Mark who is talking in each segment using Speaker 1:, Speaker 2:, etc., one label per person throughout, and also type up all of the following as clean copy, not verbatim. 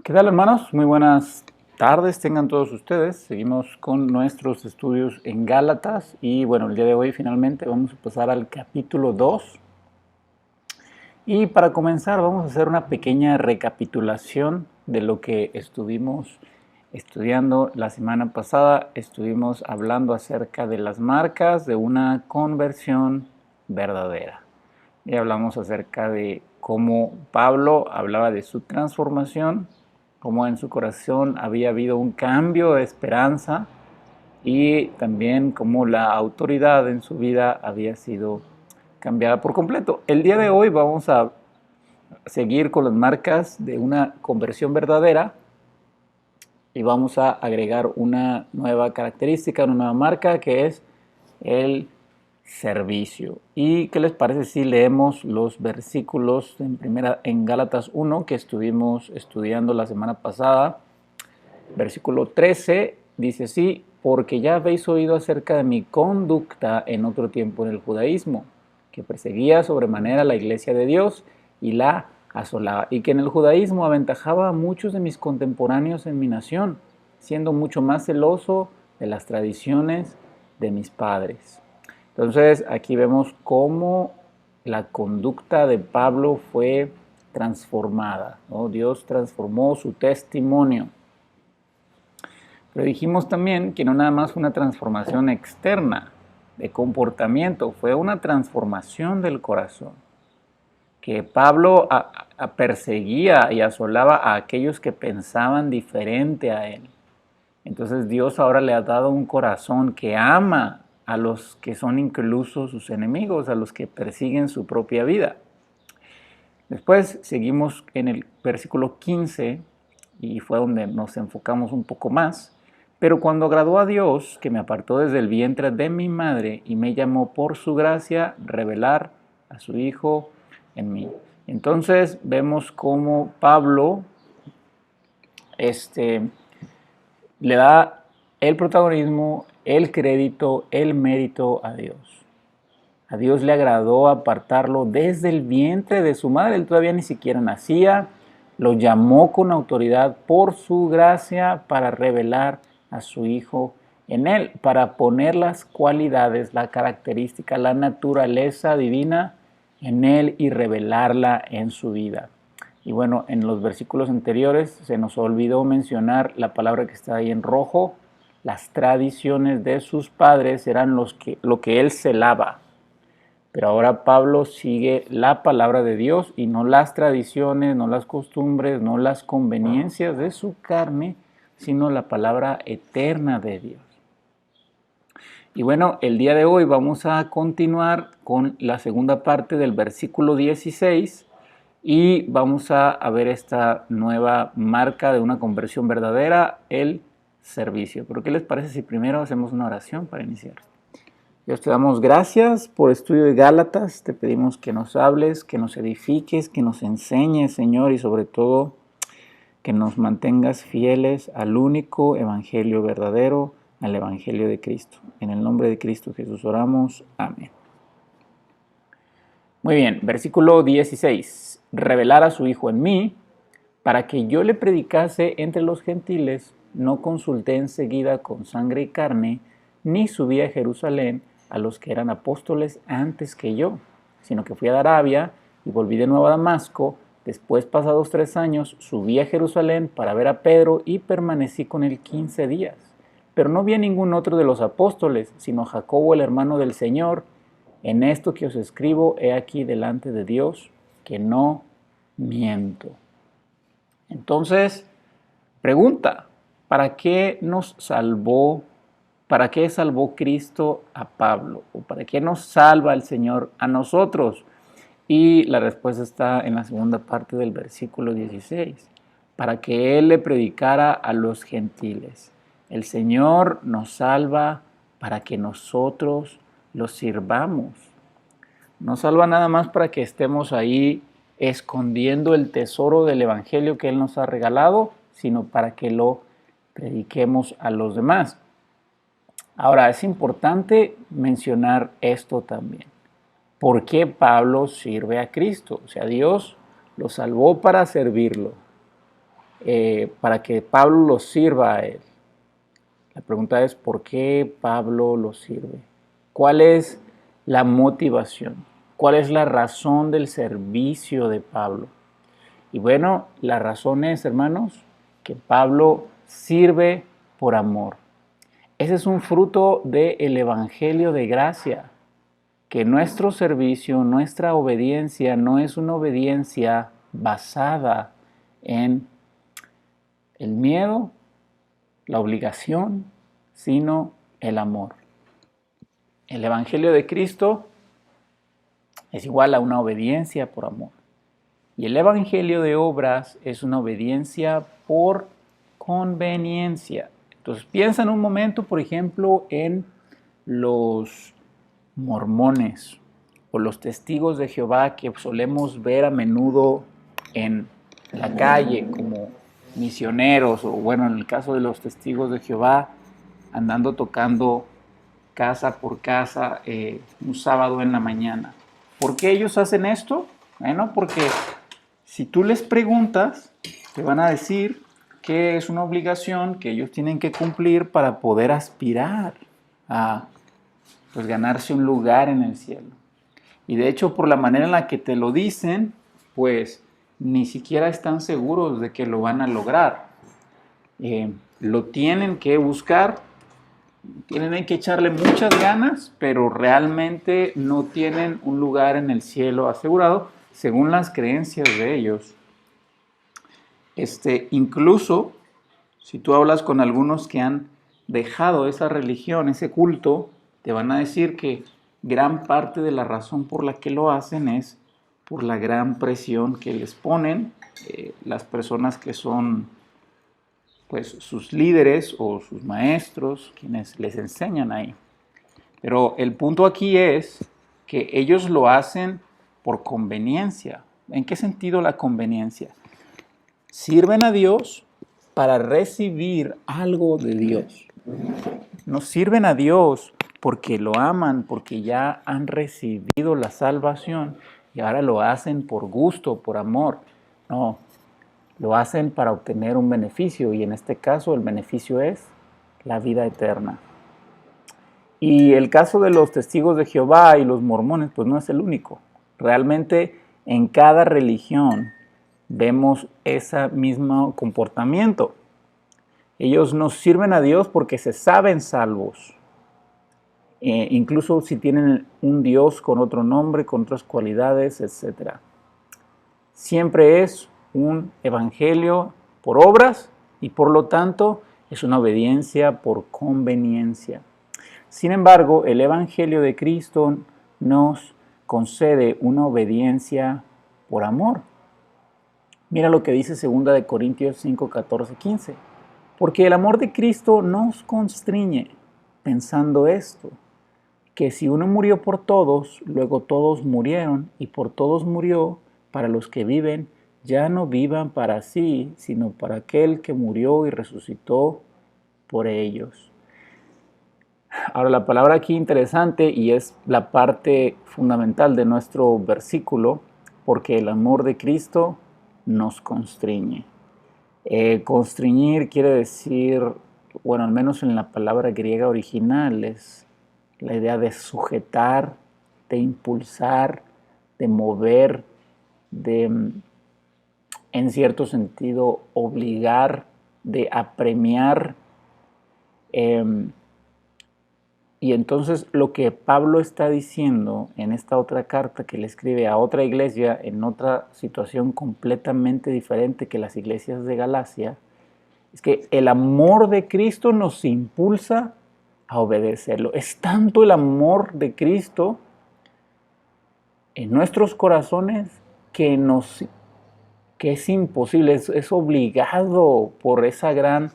Speaker 1: ¿Qué tal, hermanos? Muy buenas tardes tengan todos ustedes. Seguimos con nuestros estudios en Gálatas y bueno, el día de hoy finalmente vamos a pasar al capítulo 2. Y para comenzar vamos a hacer una pequeña recapitulación de lo que estuvimos estudiando la semana pasada. Estuvimos hablando acerca de las marcas de una conversión verdadera. Y hablamos acerca de cómo Pablo hablaba de su transformación, cómo en su corazón había habido un cambio de esperanza y también cómo la autoridad en su vida había sido cambiada por completo. El día de hoy vamos a seguir con las marcas de una conversión verdadera y vamos a agregar una nueva característica, una nueva marca que es el servicio. ¿Y qué les parece si leemos los versículos en Gálatas 1 que estuvimos estudiando la semana pasada? Versículo 13 dice así: porque ya habéis oído acerca de mi conducta en otro tiempo en el judaísmo, que perseguía sobremanera la iglesia de Dios y la asolaba, y que en el judaísmo aventajaba a muchos de mis contemporáneos en mi nación, siendo mucho más celoso de las tradiciones de mis padres. Entonces aquí vemos cómo la conducta de Pablo fue transformada, ¿no? Dios transformó su testimonio. Pero dijimos también que no nada más fue una transformación externa de comportamiento, fue una transformación del corazón. Que Pablo perseguía y asolaba a aquellos que pensaban diferente a él. Entonces Dios ahora le ha dado un corazón que ama a los que son incluso sus enemigos, a los que persiguen su propia vida. Después seguimos en el versículo 15 y fue donde nos enfocamos un poco más. Pero cuando agradó a Dios, que me apartó desde el vientre de mi madre y me llamó por su gracia, revelar a su Hijo en mí. Entonces vemos cómo Pablo le da el protagonismo, el crédito, el mérito a Dios. A Dios le agradó apartarlo desde el vientre de su madre. Él todavía ni siquiera nacía. Lo llamó con autoridad por su gracia para revelar a su Hijo en él, para poner las cualidades, la característica, la naturaleza divina en él y revelarla en su vida. Y bueno, en los versículos anteriores se nos olvidó mencionar la palabra que está ahí en rojo. Las tradiciones de sus padres eran lo que él celaba. Pero ahora Pablo sigue la palabra de Dios y no las tradiciones, no las costumbres, no las conveniencias de su carne, sino la palabra eterna de Dios. Y bueno, el día de hoy vamos a continuar con la segunda parte del versículo 16 y vamos a ver esta nueva marca de una conversión verdadera, el servicio. Pero ¿qué les parece si primero hacemos una oración para iniciar? Dios, te damos gracias por el estudio de Gálatas. Te pedimos que nos hables, que nos edifiques, que nos enseñes, Señor, y sobre todo que nos mantengas fieles al único evangelio verdadero, al evangelio de Cristo. En el nombre de Cristo Jesús oramos. Amén. Muy bien, versículo 16. Revelar a su Hijo en mí, para que yo le predicase entre los gentiles, no consulté enseguida con sangre y carne, ni subí a Jerusalén a los que eran apóstoles antes que yo, sino que fui a Arabia y volví de nuevo a Damasco. Después, pasados 3 años, subí a Jerusalén para ver a Pedro y permanecí con él 15 días. Pero no vi a ningún otro de los apóstoles, sino a Jacobo, el hermano del Señor. En esto que os escribo, he aquí delante de Dios, que no miento. Entonces, pregunta, ¿para qué nos salvó? ¿Para qué salvó Cristo a Pablo? ¿O para qué nos salva el Señor a nosotros? Y la respuesta está en la segunda parte del versículo 16. Para que Él le predicara a los gentiles. El Señor nos salva para que nosotros los sirvamos. No salva nada más para que estemos ahí escondiendo el tesoro del Evangelio que Él nos ha regalado, sino para que lo prediquemos a los demás. Ahora, es importante mencionar esto también. ¿Por qué Pablo sirve a Cristo? O sea, Dios lo salvó para servirlo. para que Pablo lo sirva a él. La pregunta es, ¿por qué Pablo lo sirve? ¿Cuál es la motivación? ¿Cuál es la razón del servicio de Pablo? Y bueno, la razón es, hermanos, que Pablo sirve por amor. Ese es un fruto del Evangelio de gracia, que nuestro servicio, nuestra obediencia no es una obediencia basada en el miedo, la obligación, sino el amor. El Evangelio de Cristo es igual a una obediencia por amor. Y el Evangelio de obras es una obediencia por conveniencia. Entonces piensa en un momento, por ejemplo, en los mormones o los testigos de Jehová que solemos ver a menudo en la calle como misioneros, o bueno, en el caso de los testigos de Jehová, andando tocando casa por casa un sábado en la mañana. ¿Por qué ellos hacen esto? Bueno, porque si tú les preguntas, te van a decir que es una obligación que ellos tienen que cumplir para poder aspirar a pues, ganarse un lugar en el cielo. Y de hecho, por la manera en la que te lo dicen, pues ni siquiera están seguros de que lo van a lograr. Lo tienen que buscar, tienen que echarle muchas ganas, pero realmente no tienen un lugar en el cielo asegurado, según las creencias de ellos. Incluso, si tú hablas con algunos que han dejado esa religión, ese culto, te van a decir que gran parte de la razón por la que lo hacen es por la gran presión que les ponen las personas que son pues sus líderes o sus maestros, quienes les enseñan ahí. Pero el punto aquí es que ellos lo hacen por conveniencia. ¿En qué sentido la conveniencia? Sirven a Dios para recibir algo de Dios. No sirven a Dios porque lo aman, porque ya han recibido la salvación y ahora lo hacen por gusto, por amor. No, lo hacen para obtener un beneficio y en este caso el beneficio es la vida eterna. Y el caso de los testigos de Jehová y los mormones pues no es el único. Realmente en cada religión vemos ese mismo comportamiento. Ellos no sirven a Dios porque se saben salvos. Incluso si tienen un Dios con otro nombre, con otras cualidades, etc. Siempre es un evangelio por obras y por lo tanto es una obediencia por conveniencia. Sin embargo, el evangelio de Cristo nos concede una obediencia por amor. Mira lo que dice 2 Corintios 5, 14, 15. Porque el amor de Cristo nos constriñe, pensando esto, que si uno murió por todos, luego todos murieron, y por todos murió, para los que viven, ya no vivan para sí, sino para aquel que murió y resucitó por ellos. Ahora, la palabra aquí interesante, y es la parte fundamental de nuestro versículo, porque el amor de Cristo nos constriñe. Constriñir quiere decir, bueno, al menos en la palabra griega original, es la idea de sujetar, de impulsar, de mover, de, en cierto sentido, obligar, de apremiar. Y entonces lo que Pablo está diciendo en esta otra carta que le escribe a otra iglesia en otra situación completamente diferente que las iglesias de Galacia, es que el amor de Cristo nos impulsa a obedecerlo. Es tanto el amor de Cristo en nuestros corazones que es imposible, es obligado por esa gran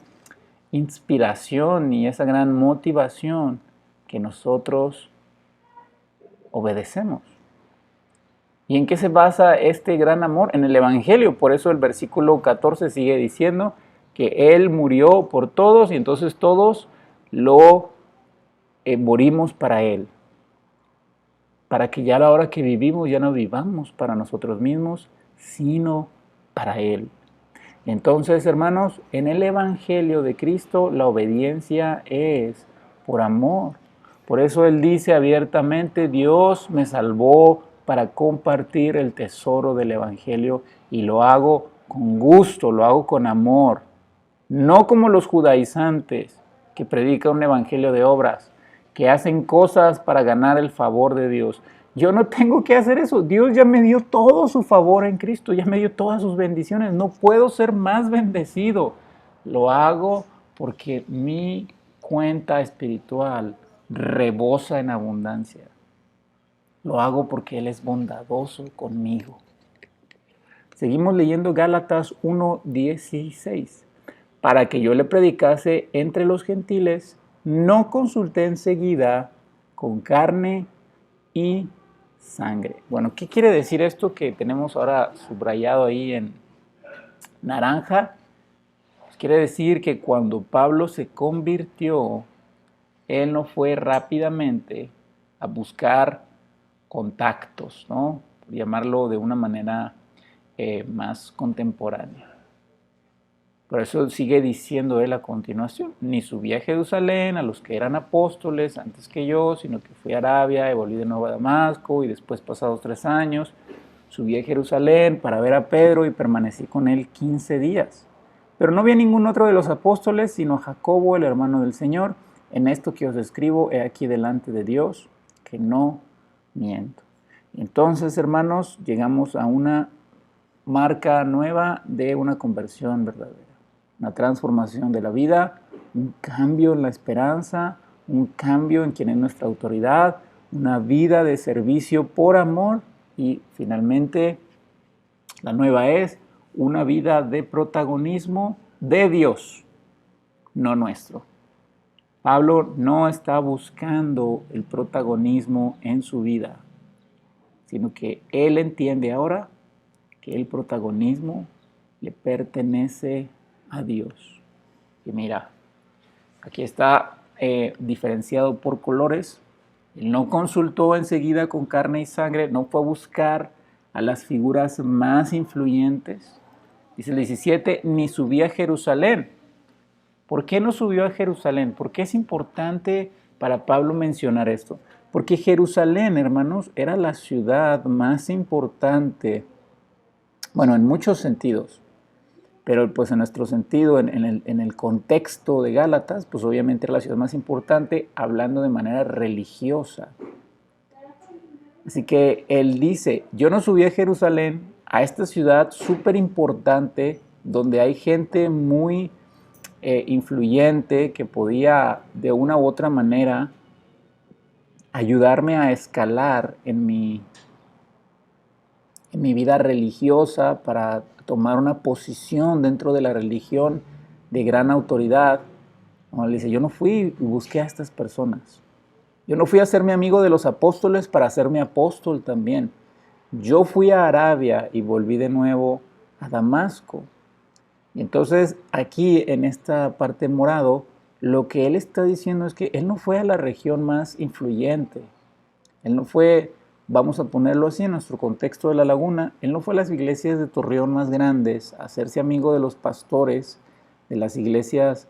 Speaker 1: inspiración y esa gran motivación que nosotros obedecemos. ¿Y en qué se basa este gran amor? En el Evangelio. Por eso el versículo 14 sigue diciendo que Él murió por todos y entonces todos lo morimos para Él. Para que ya a la hora que vivimos ya no vivamos para nosotros mismos, sino para Él. Entonces, hermanos, en el Evangelio de Cristo la obediencia es por amor. Por eso Él dice abiertamente, Dios me salvó para compartir el tesoro del Evangelio y lo hago con gusto, lo hago con amor. No como los judaizantes que predican un evangelio de obras, que hacen cosas para ganar el favor de Dios. Yo no tengo que hacer eso. Dios ya me dio todo su favor en Cristo, ya me dio todas sus bendiciones. No puedo ser más bendecido. Lo hago porque mi cuenta espiritual rebosa en abundancia. Lo hago porque Él es bondadoso conmigo. Seguimos leyendo Gálatas 1:16. Para que yo le predicase entre los gentiles, no consulté enseguida con carne y sangre. Bueno, ¿qué quiere decir esto que tenemos ahora subrayado ahí en naranja? Pues quiere decir que cuando Pablo se convirtió, él no fue rápidamente a buscar contactos, ¿no? Por llamarlo de una manera más contemporánea. Por eso sigue diciendo él a continuación, ni subí a Jerusalén a los que eran apóstoles antes que yo, sino que fui a Arabia y volví de nuevo a Damasco y después pasados 3 años, subí a Jerusalén para ver a Pedro y permanecí con él 15 días. Pero no vi a ningún otro de los apóstoles, sino a Jacobo, el hermano del Señor. En esto que os escribo, he aquí delante de Dios, que no miento. Entonces, hermanos, llegamos a una marca nueva de una conversión verdadera. Una transformación de la vida, un cambio en la esperanza, un cambio en quien es nuestra autoridad, una vida de servicio por amor y finalmente la nueva es una vida de protagonismo de Dios, no nuestro. Pablo no está buscando el protagonismo en su vida, sino que él entiende ahora que el protagonismo le pertenece a Dios. Y mira, aquí está diferenciado por colores. Él no consultó enseguida con carne y sangre, no fue a buscar a las figuras más influyentes. Dice el 17, ni subí a Jerusalén. ¿Por qué no subió a Jerusalén? ¿Por qué es importante para Pablo mencionar esto? Porque Jerusalén, hermanos, era la ciudad más importante, bueno, en muchos sentidos, pero pues en nuestro sentido, en el contexto de Gálatas, pues obviamente era la ciudad más importante, hablando de manera religiosa. Así que él dice, yo no subí a Jerusalén, a esta ciudad súper importante, donde hay gente muy influyente que podía de una u otra manera ayudarme a escalar en mi vida religiosa, para tomar una posición dentro de la religión de gran autoridad. No, le dice, yo no fui y busqué a estas personas. Yo no fui a hacerme amigo de los apóstoles para hacerme apóstol también. Yo fui a Arabia y volví de nuevo a Damasco. Y entonces aquí en esta parte morado, lo que él está diciendo es que él no fue a la región más influyente. Él no fue, vamos a ponerlo así en nuestro contexto de La Laguna, él no fue a las iglesias de Torreón más grandes, a hacerse amigo de los pastores, de las iglesias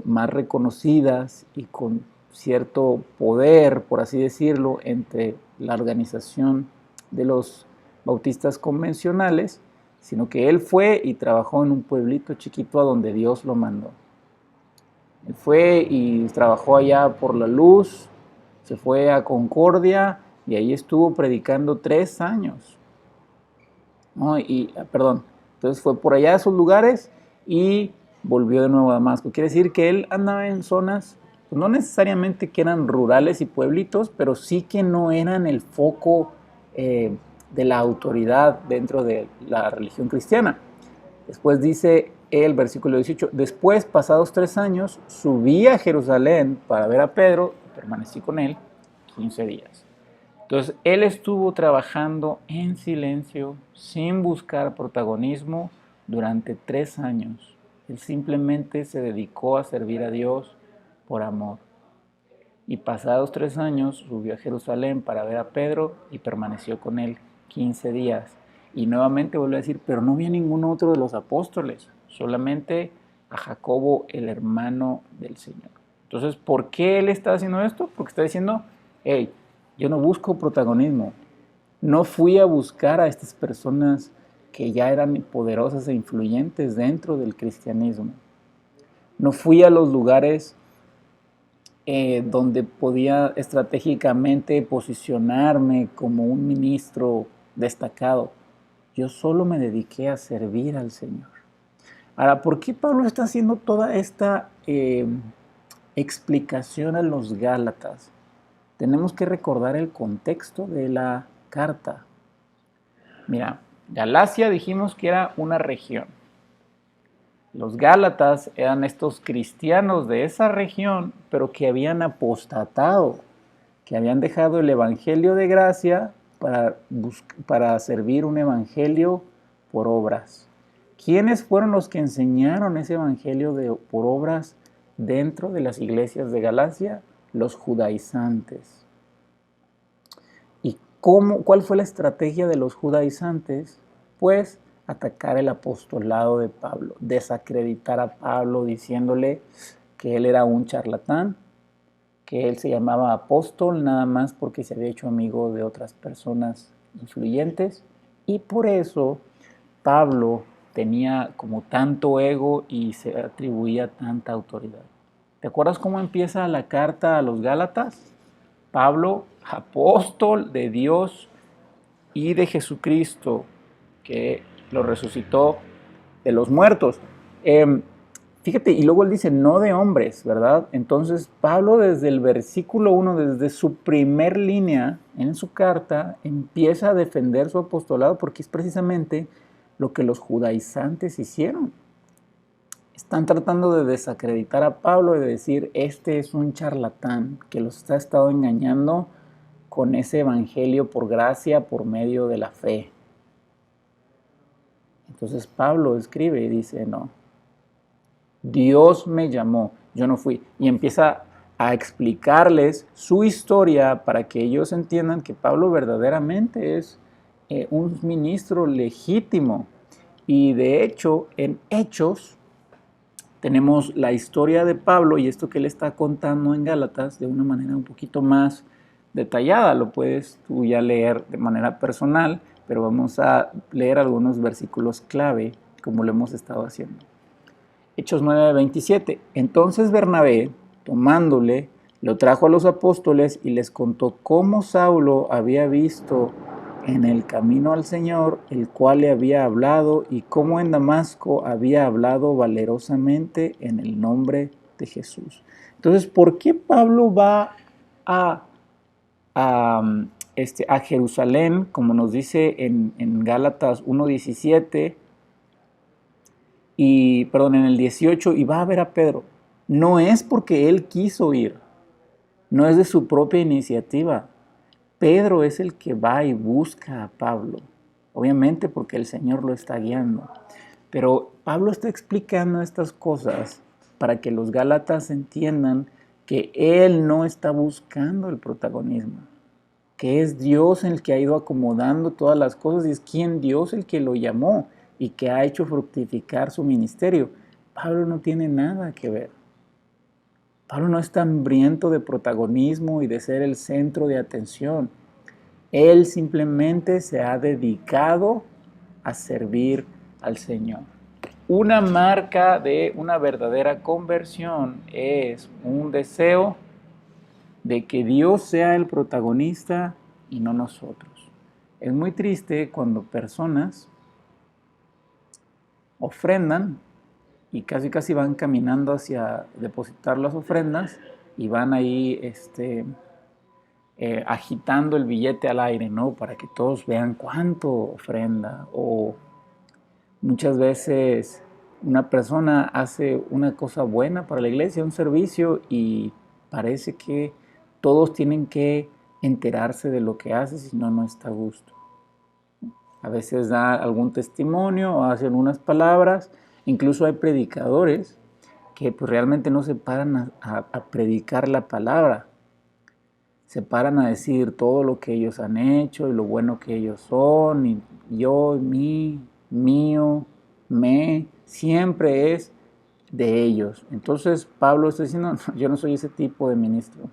Speaker 1: más reconocidas y con cierto poder, por así decirlo, entre la organización de los bautistas convencionales, sino que él fue y trabajó en un pueblito chiquito a donde Dios lo mandó. Él fue y trabajó allá por La Luz, se fue a Concordia y ahí estuvo predicando 3 años. ¿No? Entonces fue por allá a esos lugares y volvió de nuevo a Damasco. Quiere decir que él andaba en zonas, pues no necesariamente que eran rurales y pueblitos, pero sí que no eran el foco de la autoridad dentro de la religión cristiana. Después dice el versículo 18, después, pasados 3 años, subí a Jerusalén para ver a Pedro, y permanecí con él 15 días. Entonces, él estuvo trabajando en silencio, sin buscar protagonismo, durante 3 años. Él simplemente se dedicó a servir a Dios por amor. Y pasados 3 años, subió a Jerusalén para ver a Pedro y permaneció con él 15 días. Y nuevamente vuelve a decir, pero no vi a ningún otro de los apóstoles, solamente a Jacobo, el hermano del Señor. Entonces, ¿por qué él está haciendo esto? Porque está diciendo, hey, yo no busco protagonismo, no fui a buscar a estas personas que ya eran poderosas e influyentes dentro del cristianismo. No fui a los lugares donde podía estratégicamente posicionarme como un ministro destacado. Yo solo me dediqué a servir al Señor. Ahora, ¿por qué Pablo está haciendo toda esta explicación a los Gálatas? Tenemos que recordar el contexto de la carta. Mira, Galacia dijimos que era una región. Los Gálatas eran estos cristianos de esa región, pero que habían apostatado, que habían dejado el evangelio de gracia para servir un evangelio por obras. ¿Quiénes fueron los que enseñaron ese evangelio por obras dentro de las iglesias de Galacia? Los judaizantes. ¿Y cuál fue la estrategia de los judaizantes? Pues atacar el apostolado de Pablo, desacreditar a Pablo diciéndole que él era un charlatán, que él se llamaba apóstol nada más porque se había hecho amigo de otras personas influyentes, y por eso Pablo tenía como tanto ego y se atribuía tanta autoridad. ¿Te acuerdas cómo empieza la carta a los Gálatas? Pablo, apóstol de Dios y de Jesucristo, que lo resucitó de los muertos. Fíjate, y luego él dice, no de hombres, ¿verdad? Entonces Pablo desde el versículo 1, desde su primer línea en su carta, empieza a defender su apostolado porque es precisamente lo que los judaizantes hicieron. Están tratando de desacreditar a Pablo y de decir, este es un charlatán que los ha estado engañando con ese evangelio por gracia, por medio de la fe. Entonces Pablo escribe y dice, no, Dios me llamó, yo no fui. Y empieza a explicarles su historia para que ellos entiendan que Pablo verdaderamente es un ministro legítimo. Y de hecho, en Hechos, tenemos la historia de Pablo y esto que él está contando en Gálatas de una manera un poquito más detallada. Lo puedes tú ya leer de manera personal, pero vamos a leer algunos versículos clave como lo hemos estado haciendo. Hechos 9:27. Entonces Bernabé, tomándole, lo trajo a los apóstoles y les contó cómo Saulo había visto en el camino al Señor, el cual le había hablado, y cómo en Damasco había hablado valerosamente en el nombre de Jesús. Entonces, ¿por qué Pablo va a Jerusalén, como nos dice en Gálatas 1:17, en el 18, y va a ver a Pedro? No es porque él quiso ir, no es de su propia iniciativa. Pedro es el que va y busca a Pablo, obviamente porque el Señor lo está guiando. Pero Pablo está explicando estas cosas para que los gálatas entiendan que él no está buscando el protagonismo, que es Dios el que ha ido acomodando todas las cosas y es quien Dios el que lo llamó y que ha hecho fructificar su ministerio. Pablo no tiene nada que ver. Pablo no está hambriento de protagonismo y de ser el centro de atención. Él simplemente se ha dedicado a servir al Señor. Una marca de una verdadera conversión es un deseo de que Dios sea el protagonista y no nosotros. Es muy triste cuando personas ofrendan y casi van caminando hacia depositar las ofrendas y van ahí agitando el billete al aire, ¿no? Para que todos vean cuánto ofrenda. O muchas veces una persona hace una cosa buena para la iglesia, un servicio, y parece que todos tienen que enterarse de lo que hace, si no, no está a gusto. A veces da algún testimonio o hace algunas palabras. Incluso hay predicadores que pues realmente no se paran a predicar la palabra. Se paran a decir todo lo que ellos han hecho y lo bueno que ellos son, y yo, mí, mío, me, siempre es de ellos. Entonces Pablo está diciendo, no, yo no soy ese tipo de ministro.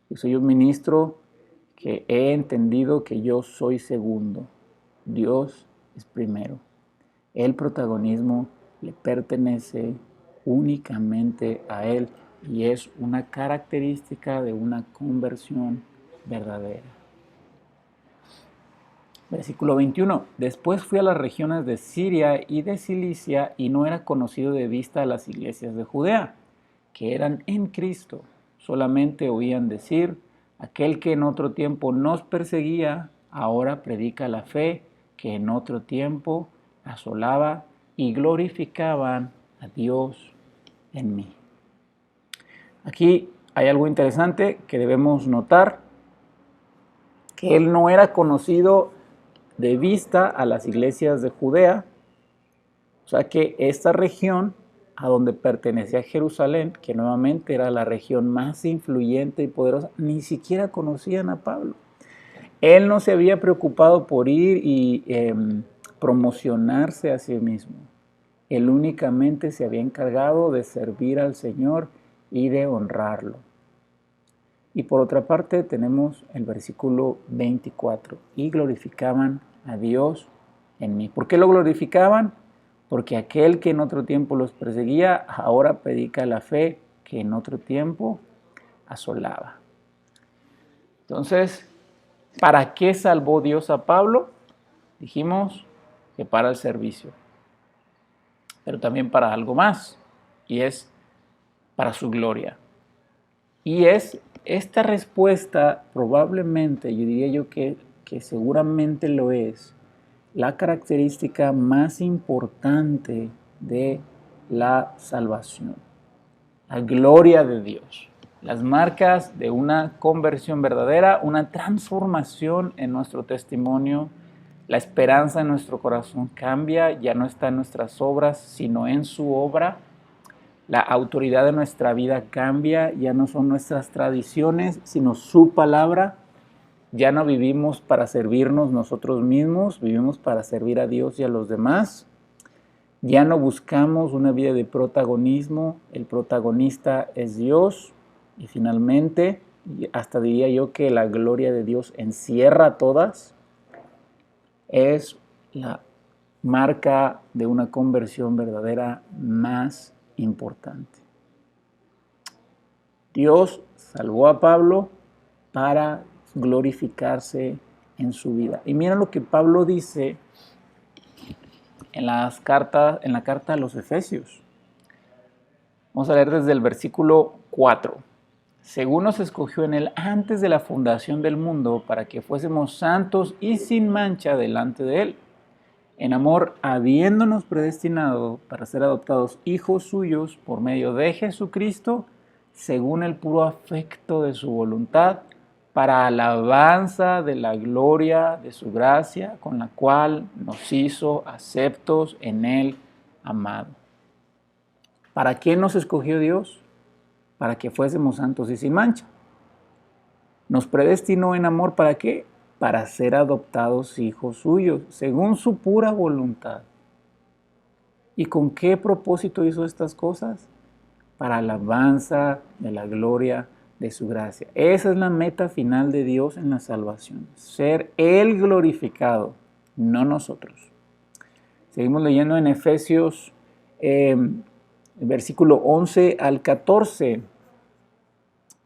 Speaker 1: Yo soy un ministro que he entendido que yo soy segundo. Dios es primero. El protagonismo le pertenece únicamente a Él y es una característica de una conversión verdadera. Versículo 21. Después fui a las regiones de Siria y de Cilicia y no era conocido de vista a las iglesias de Judea, que eran en Cristo. Solamente oían decir, aquel que en otro tiempo nos perseguía, ahora predica la fe que en otro tiempo asolaba, y glorificaban a Dios en mí. Aquí hay algo interesante que debemos notar, que él no era conocido de vista a las iglesias de Judea, o sea que esta región a donde pertenecía Jerusalén, que nuevamente era la región más influyente y poderosa, ni siquiera conocían a Pablo. Él no se había preocupado por ir y promocionarse a sí mismo. Él únicamente se había encargado de servir al Señor y de honrarlo. Y por otra parte tenemos el versículo 24. Y glorificaban a Dios en mí. ¿Por qué lo glorificaban? Porque aquel que en otro tiempo los perseguía, ahora predica la fe que en otro tiempo asolaba. Entonces, ¿para qué salvó Dios a Pablo? Dijimos que para el servicio, pero también para algo más, y es para su gloria. Y es esta respuesta probablemente, yo diría yo que seguramente lo es, la característica más importante de la salvación, la gloria de Dios, las marcas de una conversión verdadera, una transformación en nuestro testimonio, la esperanza en nuestro corazón cambia, ya no está en nuestras obras, sino en su obra. La autoridad de nuestra vida cambia, ya no son nuestras tradiciones, sino su palabra. Ya no vivimos para servirnos nosotros mismos, vivimos para servir a Dios y a los demás. Ya no buscamos una vida de protagonismo, el protagonista es Dios. Y finalmente, hasta diría yo que la gloria de Dios encierra a todas, es la marca de una conversión verdadera más importante. Dios salvó a Pablo para glorificarse en su vida. Y mira lo que Pablo dice en la carta a los Efesios. Vamos a leer desde el versículo 4. Según nos escogió en él antes de la fundación del mundo para que fuésemos santos y sin mancha delante de él, en amor habiéndonos predestinado para ser adoptados hijos suyos por medio de Jesucristo, según el puro afecto de su voluntad, para alabanza de la gloria de su gracia, con la cual nos hizo aceptos en él amado. ¿Para qué nos escogió Dios? Para que fuésemos santos y sin mancha. Nos predestinó en amor, ¿para qué? Para ser adoptados hijos suyos, según su pura voluntad. ¿Y con qué propósito hizo estas cosas? Para alabanza de la gloria de su gracia. Esa es la meta final de Dios en la salvación. Ser Él glorificado, no nosotros. Seguimos leyendo en Efesios, versículo 11 al 14.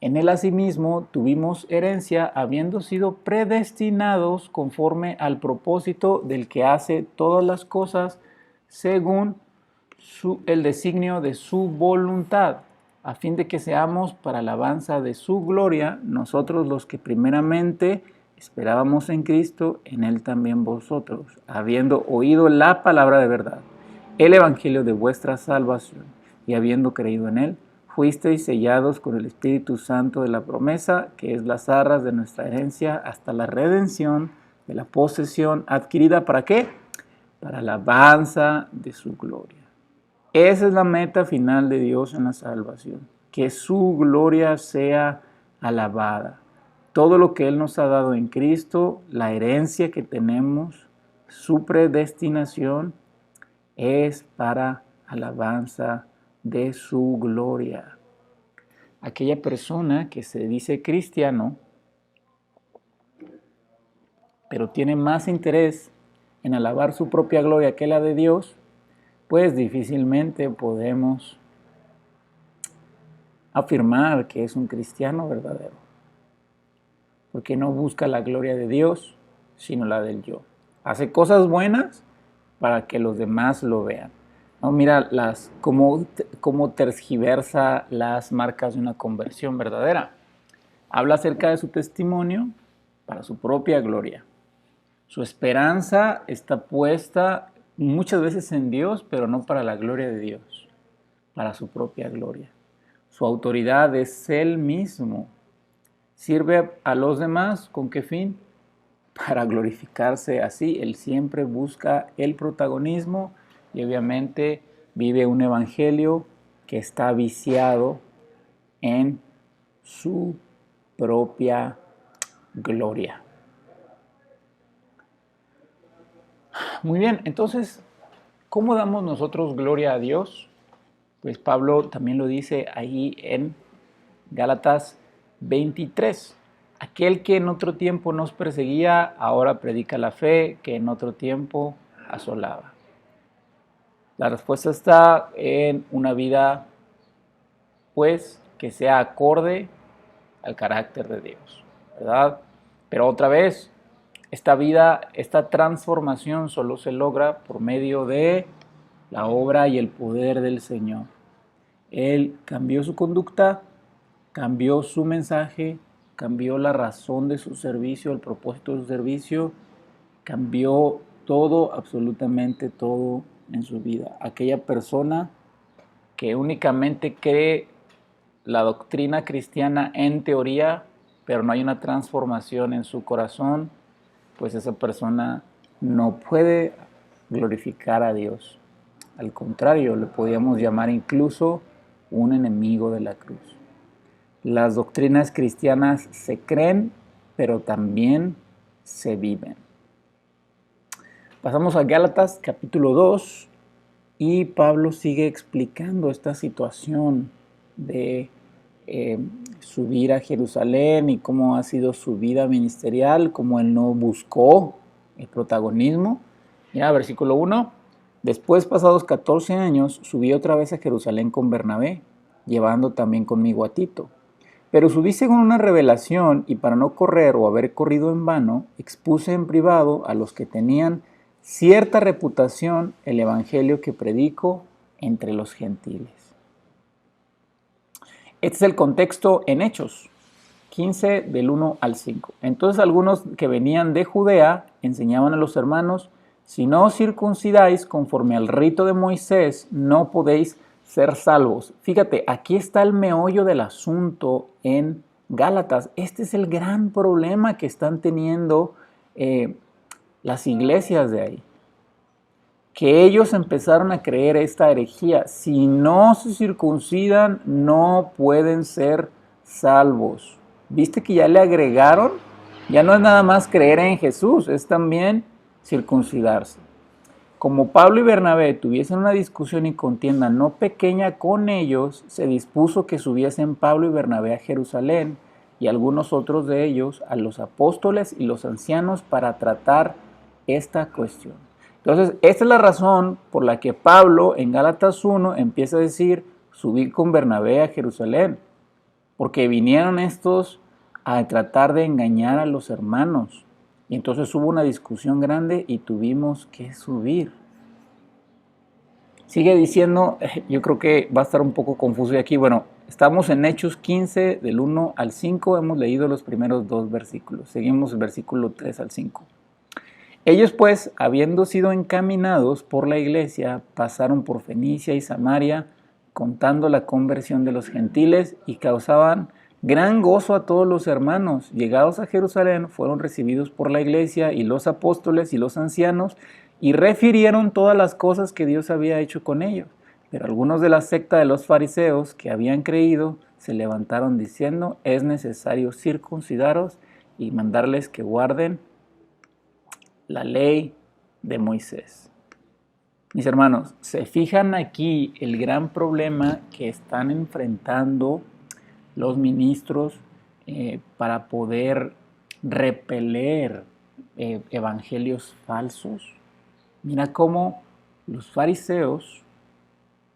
Speaker 1: En él asimismo tuvimos herencia, habiendo sido predestinados conforme al propósito del que hace todas las cosas según el designio de su voluntad, a fin de que seamos para alabanza de su gloria, nosotros los que primeramente esperábamos en Cristo, en él también vosotros, habiendo oído la palabra de verdad, el evangelio de vuestra salvación, y habiendo creído en él, fuisteis sellados con el Espíritu Santo de la promesa, que es las arras de nuestra herencia hasta la redención de la posesión adquirida. ¿Para qué? Para la alabanza de su gloria. Esa es la meta final de Dios en la salvación, que su gloria sea alabada. Todo lo que Él nos ha dado en Cristo, la herencia que tenemos, su predestinación, es para alabanza de su gloria. Aquella persona que se dice cristiano, pero tiene más interés en alabar su propia gloria que la de Dios, pues difícilmente podemos afirmar que es un cristiano verdadero, porque no busca la gloria de Dios, sino la del yo. Hace cosas buenas para que los demás lo vean. No, mira cómo tergiversa las marcas de una conversión verdadera. Habla acerca de su testimonio para su propia gloria. Su esperanza está puesta muchas veces en Dios, pero no para la gloria de Dios, para su propia gloria. Su autoridad es Él mismo. ¿Sirve a los demás con qué fin? Para glorificarse así. Él siempre busca el protagonismo y obviamente vive un evangelio que está viciado en su propia gloria. Muy bien, entonces, ¿cómo damos nosotros gloria a Dios? Pues Pablo también lo dice ahí en Gálatas 23. Aquel que en otro tiempo nos perseguía, ahora predica la fe que en otro tiempo asolaba. La respuesta está en una vida, pues, que sea acorde al carácter de Dios, ¿verdad? Pero otra vez, esta vida, esta transformación solo se logra por medio de la obra y el poder del Señor. Él cambió su conducta, cambió su mensaje, cambió la razón de su servicio, el propósito de su servicio, cambió todo, absolutamente todo en su vida. Aquella persona que únicamente cree la doctrina cristiana en teoría, pero no hay una transformación en su corazón, pues esa persona no puede glorificar a Dios. Al contrario, le podríamos llamar incluso un enemigo de la cruz. Las doctrinas cristianas se creen, pero también se viven. Pasamos a Gálatas capítulo 2 y Pablo sigue explicando esta situación de subir a Jerusalén y cómo ha sido su vida ministerial, cómo él no buscó el protagonismo. Mira, versículo 1. Después, pasados 14 años, subí otra vez a Jerusalén con Bernabé, llevando también conmigo a Tito. Pero subí según una revelación y para no correr o haber corrido en vano, expuse en privado a los que tenían cierta reputación el evangelio que predico entre los gentiles. Este es el contexto en Hechos 15 del 1 al 5. Entonces algunos que venían de Judea enseñaban a los hermanos: si no os circuncidáis conforme al rito de Moisés, no podéis ser salvos. Fíjate, aquí está el meollo del asunto en Gálatas. Este es el gran problema que están teniendo las iglesias de ahí. Que ellos empezaron a creer esta herejía. Si no se circuncidan, no pueden ser salvos. ¿Viste que ya le agregaron? Ya no es nada más creer en Jesús, es también circuncidarse. Como Pablo y Bernabé tuviesen una discusión y contienda no pequeña con ellos, se dispuso que subiesen Pablo y Bernabé a Jerusalén y algunos otros de ellos a los apóstoles y los ancianos para tratar esta cuestión. Entonces, esta es la razón por la que Pablo en Gálatas 1 empieza a decir: subí con Bernabé a Jerusalén, porque vinieron estos a tratar de engañar a los hermanos. Y entonces hubo una discusión grande y tuvimos que subir. Sigue diciendo, yo creo que va a estar un poco confuso aquí. Bueno, estamos en Hechos 15 del 1 al 5, hemos leído los primeros 2 versículos. Seguimos el versículo 3 al 5. Ellos pues, habiendo sido encaminados por la iglesia, pasaron por Fenicia y Samaria, contando la conversión de los gentiles, y causaban gran gozo a todos los hermanos. Llegados a Jerusalén, fueron recibidos por la iglesia y los apóstoles y los ancianos, y refirieron todas las cosas que Dios había hecho con ellos. Pero algunos de la secta de los fariseos que habían creído se levantaron diciendo: es necesario circuncidaros y mandarles que guarden la ley de Moisés. Mis hermanos, ¿se fijan aquí el gran problema que están enfrentando los ministros para poder repeler evangelios falsos? Mira cómo los fariseos,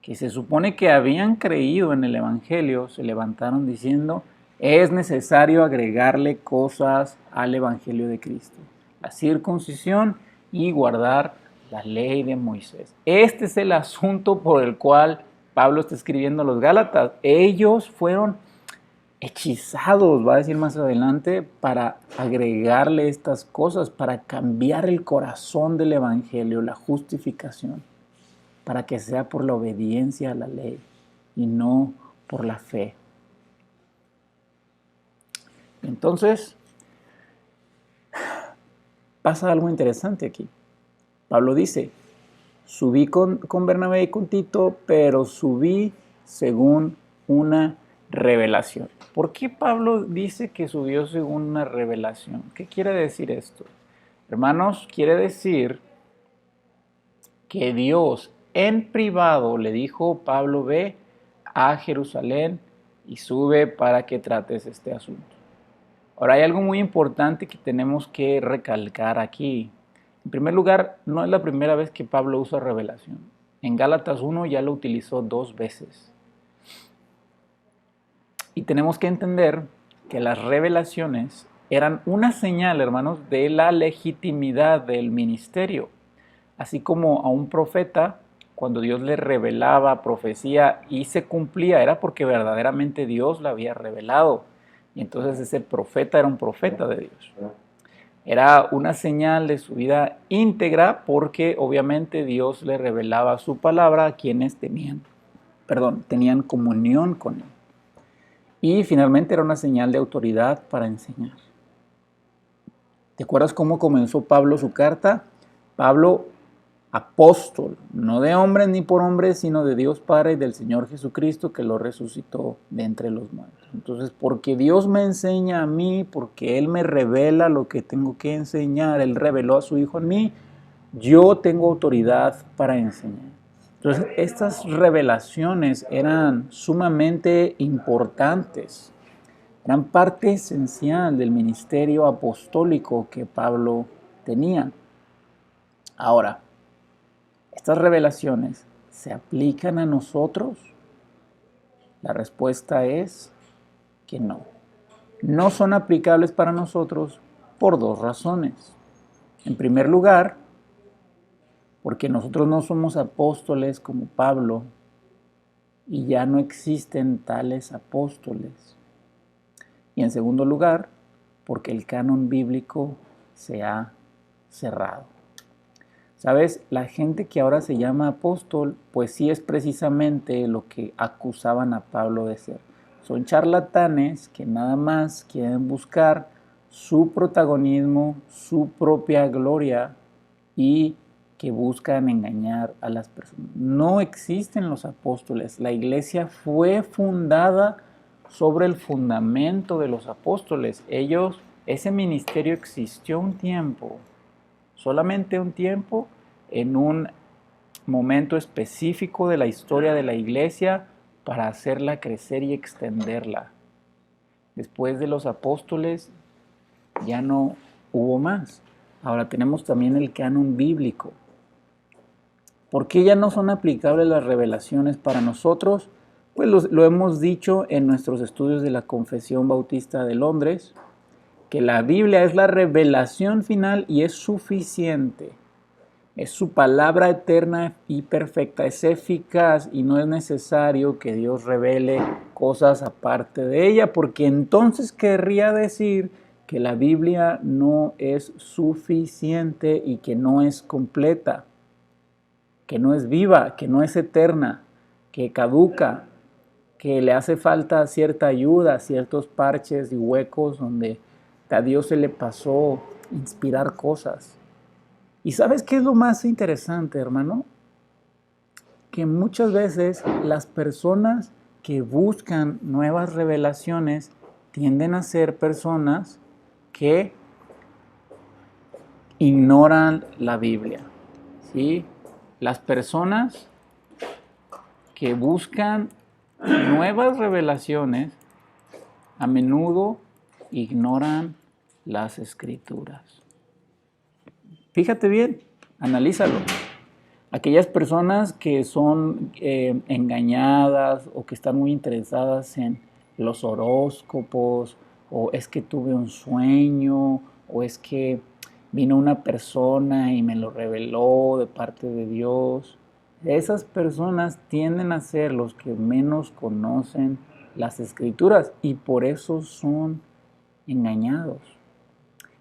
Speaker 1: que se supone que habían creído en el evangelio, se levantaron diciendo: es necesario agregarle cosas al evangelio de Cristo, la circuncisión y guardar la ley de Moisés. Este es el asunto por el cual Pablo está escribiendo a los Gálatas. Ellos fueron hechizados, va a decir más adelante, para agregarle estas cosas, para cambiar el corazón del evangelio, la justificación, para que sea por la obediencia a la ley y no por la fe. Entonces, pasa algo interesante aquí. Pablo dice: subí con Bernabé y con Tito, pero subí según una revelación. ¿Por qué Pablo dice que subió según una revelación? ¿Qué quiere decir esto? Hermanos, quiere decir que Dios en privado le dijo: Pablo, ve a Jerusalén y sube para que trates este asunto. Ahora, hay algo muy importante que tenemos que recalcar aquí. En primer lugar, no es la primera vez que Pablo usa revelación. En Gálatas 1 ya lo utilizó 2 veces. Y tenemos que entender que las revelaciones eran una señal, hermanos, de la legitimidad del ministerio. Así como a un profeta, cuando Dios le revelaba profecía y se cumplía, era porque verdaderamente Dios la había revelado. Y entonces ese profeta era un profeta de Dios. Era una señal de su vida íntegra porque obviamente Dios le revelaba su palabra a quienes tenían comunión con él. Y finalmente era una señal de autoridad para enseñar. ¿Te acuerdas cómo comenzó Pablo su carta? Pablo, apóstol, no de hombres ni por hombres, sino de Dios Padre y del Señor Jesucristo, que lo resucitó de entre los muertos. Entonces, porque Dios me enseña a mí, porque Él me revela lo que tengo que enseñar, Él reveló a su Hijo en mí, yo tengo autoridad para enseñar. Entonces, estas revelaciones eran sumamente importantes, eran parte esencial del ministerio apostólico que Pablo tenía. Ahora, ¿estas revelaciones se aplican a nosotros? La respuesta es que no. No son aplicables para nosotros por 2 razones. En primer lugar, porque nosotros no somos apóstoles como Pablo y ya no existen tales apóstoles. Y en segundo lugar, porque el canon bíblico se ha cerrado. ¿Sabes? La gente que ahora se llama apóstol, pues sí es precisamente lo que acusaban a Pablo de ser. Son charlatanes que nada más quieren buscar su protagonismo, su propia gloria y que buscan engañar a las personas. No existen los apóstoles. La iglesia fue fundada sobre el fundamento de los apóstoles. Ese ministerio existió un tiempo, solamente un tiempo, en un momento específico de la historia de la iglesia para hacerla crecer y extenderla. Después de los apóstoles ya no hubo más. Ahora tenemos también el canon bíblico. ¿Por qué ya no son aplicables las revelaciones para nosotros? Pues lo hemos dicho en nuestros estudios de la Confesión Bautista de Londres, que la Biblia es la revelación final y es suficiente. Es su palabra eterna y perfecta, es eficaz y no es necesario que Dios revele cosas aparte de ella, porque entonces querría decir que la Biblia no es suficiente y que no es completa, que no es viva, que no es eterna, que caduca, que le hace falta cierta ayuda, ciertos parches y huecos donde a Dios se le pasó inspirar cosas. ¿Y sabes qué es lo más interesante, hermano? Que muchas veces las personas que buscan nuevas revelaciones tienden a ser personas que ignoran la Biblia, ¿sí? Las personas que buscan nuevas revelaciones a menudo ignoran las Escrituras. Fíjate bien, analízalo. Aquellas personas que son engañadas o que están muy interesadas en los horóscopos, o es que tuve un sueño, o es que vino una persona y me lo reveló de parte de Dios. Esas personas tienden a ser los que menos conocen las Escrituras y por eso son engañados.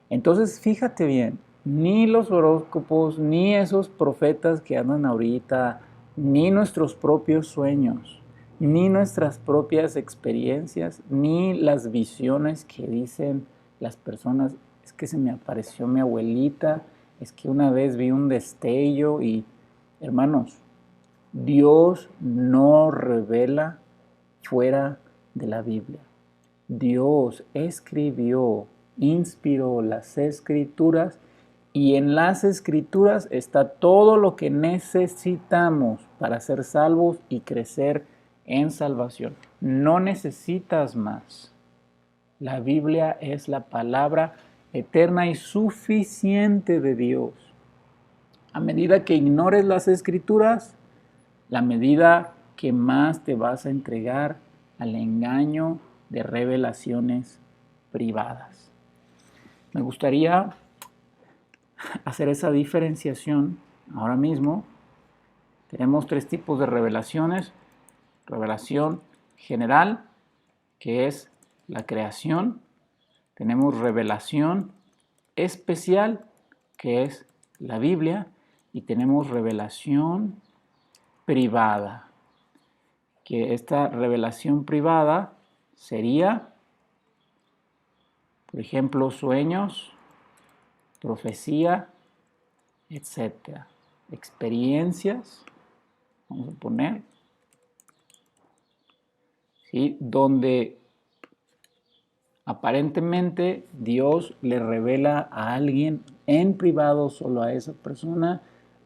Speaker 1: Entonces, fíjate bien, ni los horóscopos, ni esos profetas que andan ahorita, ni nuestros propios sueños, ni nuestras propias experiencias, ni las visiones que dicen las personas, es que se me apareció mi abuelita, es que una vez vi un destello y, hermanos, Dios no revela fuera de la Biblia. Dios escribió, inspiró las Escrituras y en las Escrituras está todo lo que necesitamos para ser salvos y crecer en salvación. No necesitas más. La Biblia es la palabra eterna y suficiente de Dios. A medida que ignores las Escrituras, la medida que más te vas a entregar al engaño de revelaciones privadas. Me gustaría hacer esa diferenciación ahora mismo. Tenemos tres tipos de revelaciones. Revelación general, que es la creación. Tenemos revelación especial, que es la Biblia. Y tenemos revelación privada, que esta revelación privada sería, por ejemplo, sueños, profecía, etcétera. Experiencias, vamos a poner, ¿sí? Donde aparentemente Dios le revela a alguien en privado, solo a esa persona,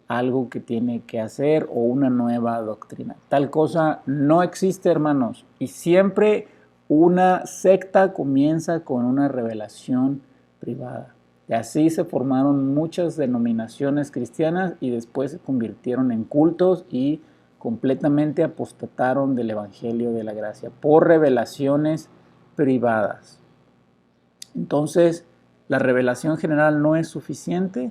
Speaker 1: algo que tiene que hacer o una nueva doctrina. Tal cosa no existe, hermanos, y siempre una secta comienza con una revelación privada. Y así se formaron muchas denominaciones cristianas y después se convirtieron en cultos y completamente apostataron del Evangelio de la Gracia por revelaciones privadas. Entonces, la revelación general no es suficiente.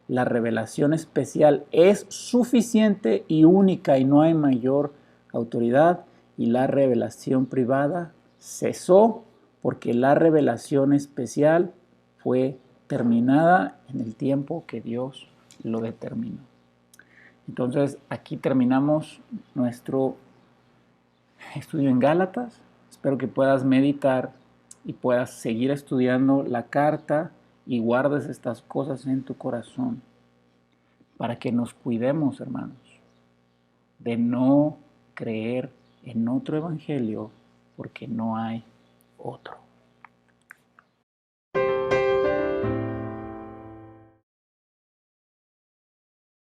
Speaker 1: La revelación especial es suficiente y única y no hay mayor autoridad. Y la revelación privada cesó porque la revelación especial fue terminada en el tiempo que Dios lo determinó. Entonces, aquí terminamos nuestro estudio en Gálatas. Espero que puedas meditar y puedas seguir estudiando la carta y guardes estas cosas en tu corazón para que nos cuidemos, hermanos, de no creer en otro evangelio porque no hay otro.